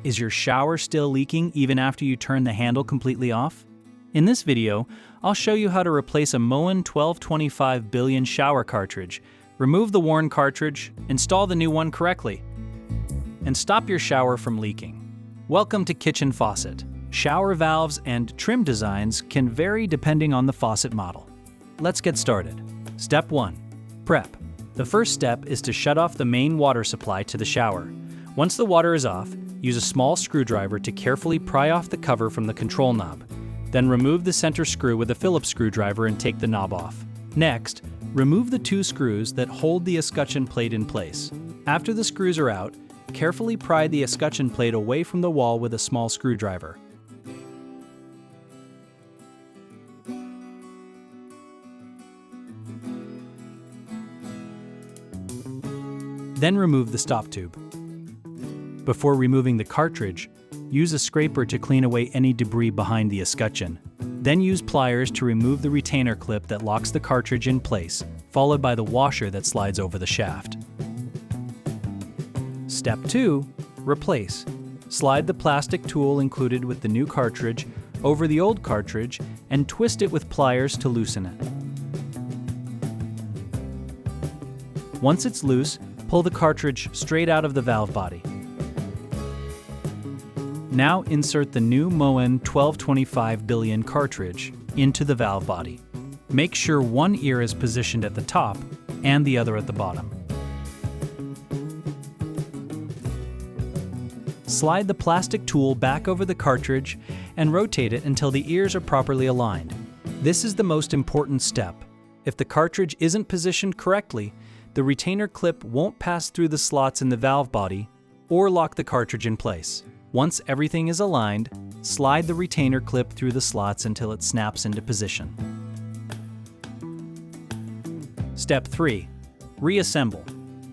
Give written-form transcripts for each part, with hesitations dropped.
Is your shower still leaking even after you turn the handle completely off? In this video, I'll show you how to replace a Moen 1225B shower cartridge, remove the worn cartridge, install the new one correctly, and stop your shower from leaking. Welcome to Kitchen Faucet. Shower valves and trim designs can vary depending on the faucet model. Let's get started. Step 1. Prep. The first step is to shut off the main water supply to the shower. Once the water is off, use a small screwdriver to carefully pry off the cover from the control knob. Then remove the center screw with a Phillips screwdriver and take the knob off. Next, remove the two screws that hold the escutcheon plate in place. After the screws are out, carefully pry the escutcheon plate away from the wall with a small screwdriver. Then remove the stop tube. Before removing the cartridge, use a scraper to clean away any debris behind the escutcheon. Then use pliers to remove the retainer clip that locks the cartridge in place, followed by the washer that slides over the shaft. Step 2. Replace. Slide the plastic tool included with the new cartridge over the old cartridge and twist it with pliers to loosen it. Once it's loose, pull the cartridge straight out of the valve body. Now insert the new Moen 1225B cartridge into the valve body. Make sure one ear is positioned at the top and the other at the bottom. Slide the plastic tool back over the cartridge and rotate it until the ears are properly aligned. This is the most important step. If the cartridge isn't positioned correctly, the retainer clip won't pass through the slots in the valve body or lock the cartridge in place. Once everything is aligned, slide the retainer clip through the slots until it snaps into position. Step 3. Reassemble.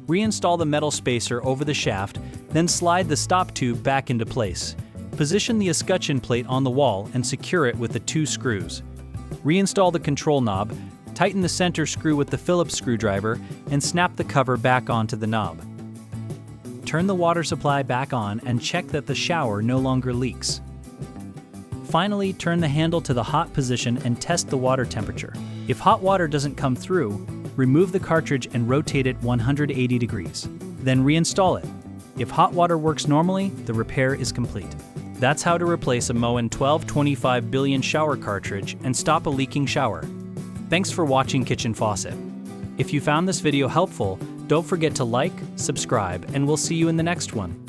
Reinstall the metal spacer over the shaft, then slide the stop tube back into place. Position the escutcheon plate on the wall and secure it with the two screws. Reinstall the control knob, tighten the center screw with the Phillips screwdriver, and snap the cover back onto the knob. Turn the water supply back on and check that the shower no longer leaks. Finally, turn the handle to the hot position and test the water temperature. If hot water doesn't come through, remove the cartridge and rotate it 180 degrees. Then reinstall it. If hot water works normally, the repair is complete. That's how to replace a Moen 1225B shower cartridge and stop a leaking shower. Thanks for watching Kitchen Faucet. If you found this video helpful, don't forget to like, subscribe, and we'll see you in the next one.